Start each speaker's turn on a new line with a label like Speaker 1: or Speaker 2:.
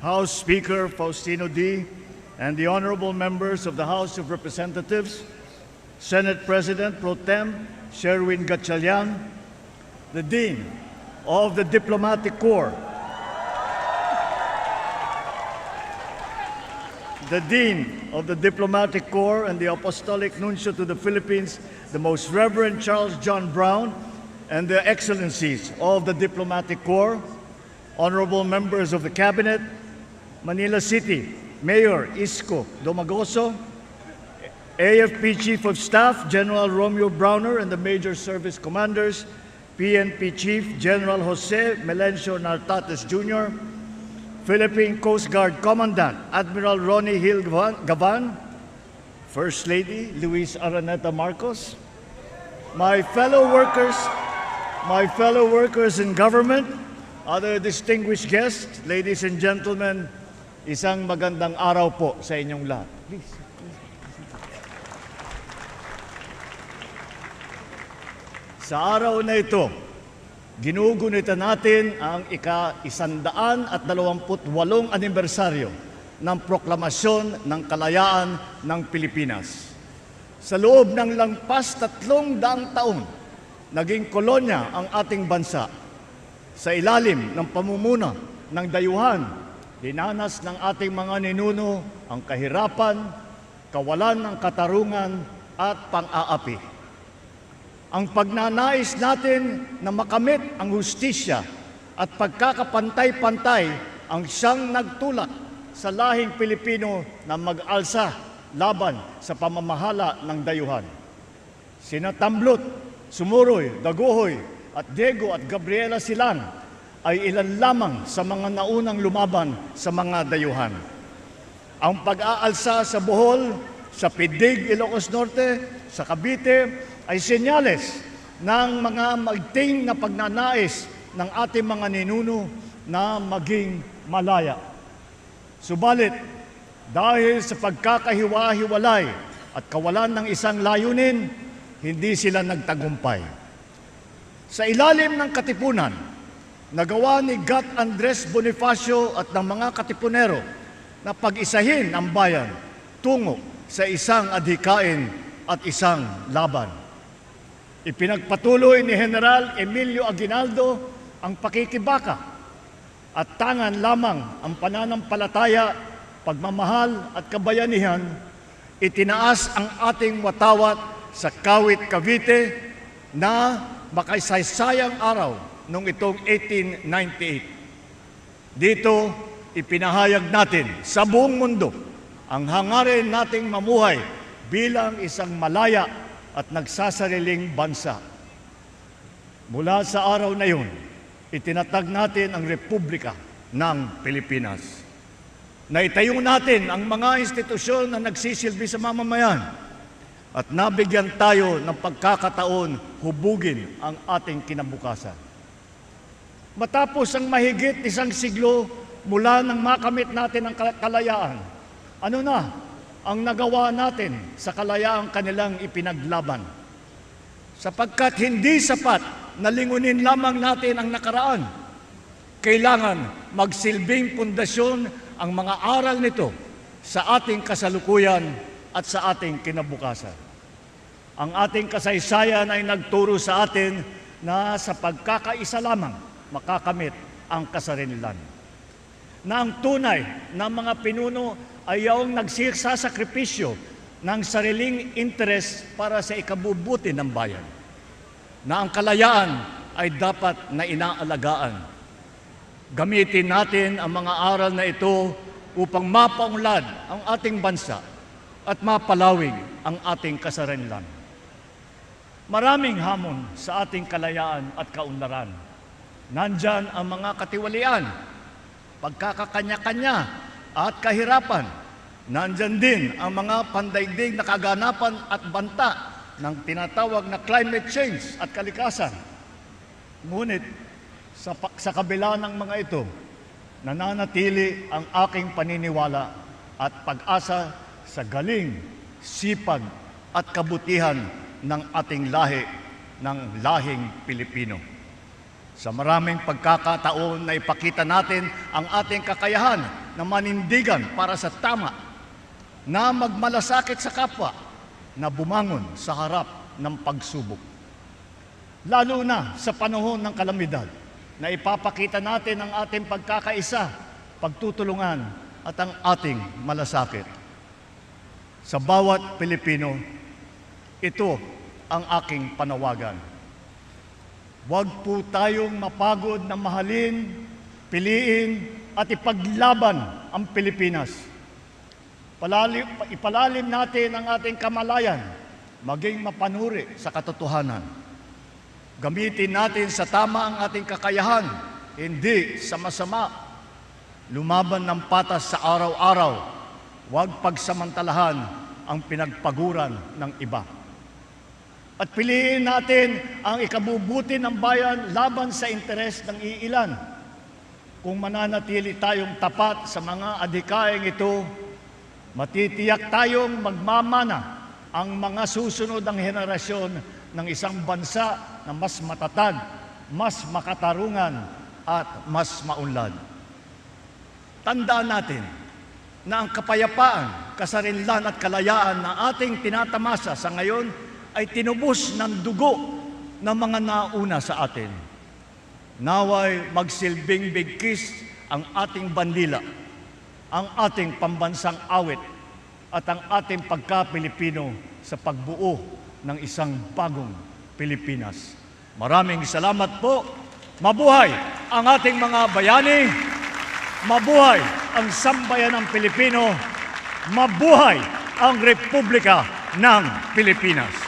Speaker 1: House Speaker Faustino D., and the honorable members of the House of Representatives, Senate President Pro Tem Sherwin Gatchalian, the Dean of the Diplomatic Corps, the Dean of the Diplomatic Corps and the Apostolic Nuncio to the Philippines, the Most Reverend Charles John Brown, and the Excellencies of the Diplomatic Corps, honorable members of the Cabinet, Manila City Mayor Isko Domagoso, AFP Chief of Staff General Romeo Browner and the Major Service Commanders, PNP Chief General Jose Melencio Nartates Jr., Philippine Coast Guard Commandant Admiral Ronnie Hill Gavan, First Lady Luis Araneta Marcos, my fellow workers in government, other distinguished guests, ladies and gentlemen, isang magandang araw po sa inyong lahat. Please. Sa araw na ito, ginugunita natin ang ika-128 anibersaryo ng Proklamasyon ng Kalayaan ng Pilipinas. Sa loob ng lampas 300 taon, naging kolonya ang ating bansa. Sa ilalim ng pamumuno ng dayuhan, dinanas ng ating mga ninuno ang kahirapan, kawalan ng katarungan at pang-aapi. Ang pagnanais natin na makamit ang hustisya at pagkakapantay-pantay ang siyang nagtulak sa lahing Pilipino na mag-alsa laban sa pamamahala ng dayuhan. Sina Tamblot, Sumuroy, Daguhoy at Diego at Gabriela Silan ay ilan lamang sa mga naunang lumaban sa mga dayuhan. Ang pag-aalsa sa Bohol, sa Pidig, Ilocos Norte, sa Cavite ay senyales ng mga magting na pagnanais ng ating mga ninuno na maging malaya. Subalit, dahil sa pagkakahiwa-hiwalay at kawalan ng isang layunin, hindi sila nagtagumpay. Sa ilalim ng katipunan, nagawa ni Gat Andres Bonifacio at ng mga katipunero na pag-isahin ang bayan tungo sa isang adhikain at isang laban. Ipinagpatuloy ni General Emilio Aguinaldo ang pakikibaka at tangan lamang ang pananampalataya, pagmamahal at kabayanihan, itinaas ang ating watawat sa Kawit, Cavite na makasaysayang araw noong itong 1898. Dito, ipinahayag natin sa buong mundo ang hangarin nating mamuhay bilang isang malaya at nagsasariling bansa. Mula sa araw na yun, itinatag natin ang Republika ng Pilipinas. Naitayo natin ang mga institusyon na nagsisilbi sa mamamayan at nabigyan tayo ng pagkakataon hubugin ang ating kinabukasan. Matapos ang mahigit 1 siglo mula nang makamit natin ang kalayaan, ano na ang nagawa natin sa kalayaang kanilang ipinaglaban? Sapagkat hindi sapat na lingunin lamang natin ang nakaraan, kailangan magsilbing pundasyon ang mga aral nito sa ating kasalukuyan at sa ating kinabukasan. Ang ating kasaysayan ay nagturo sa atin na sa pagkakaisa lamang makakamit ang kasarinilan. Na ang tunay na mga pinuno ay yung nagsasakripisyo ng sariling interes para sa ikabubuti ng bayan. Na ang kalayaan ay dapat na inaalagaan. Gamitin natin ang mga aral na ito upang mapaunlad ang ating bansa at mapalawig ang ating kasarinilan. Maraming hamon sa ating kalayaan at kaunlaran. Nandyan ang mga katiwalian, pagkakakanya-kanya at kahirapan. Nandyan din ang mga pandaigdig na kaganapan at banta ng tinatawag na climate change at kalikasan. Ngunit sa kabila ng mga ito, nananatili ang aking paniniwala at pag-asa sa galing, sipag at kabutihan ng ating lahi, ng lahing Pilipino. Sa maraming pagkakataon na ipakita natin ang ating kakayahan na manindigan para sa tama, na magmalasakit sa kapwa, na bumangon sa harap ng pagsubok. Lalo na sa panahon ng kalamidad, na ipapakita natin ang ating pagkakaisa, pagtutulungan at ang ating malasakit. Sa bawat Pilipino, ito ang aking panawagan. Huwag po tayong mapagod na mahalin, piliin at ipaglaban ang Pilipinas. Ipalalim natin ang ating kamalayan, maging mapanuri sa katotohanan. Gamitin natin sa tama ang ating kakayahan, hindi sa masama. Lumaban ng patas sa araw-araw, huwag pagsamantalahan ang pinagpaguran ng iba. At piliin natin ang ikabubuti ng bayan laban sa interes ng iilan. Kung mananatili tayong tapat sa mga adhikaing ito, matitiyak tayong magmamana ang mga susunod ng henerasyon ng isang bansa na mas matatag, mas makatarungan at mas maunlad. Tandaan natin na ang kapayapaan, kasarinlan at kalayaan na ating tinatamasa sa ngayon ay tinubos ng dugo ng mga nauna sa atin. Naway magsilbing bigkis ang ating bandila, ang ating pambansang awit at ang ating pagka-Pilipino sa pagbuo ng isang bagong Pilipinas. Maraming salamat po. Mabuhay ang ating mga bayani. Mabuhay ang sambayanang Pilipino. Mabuhay ang Republika ng Pilipinas.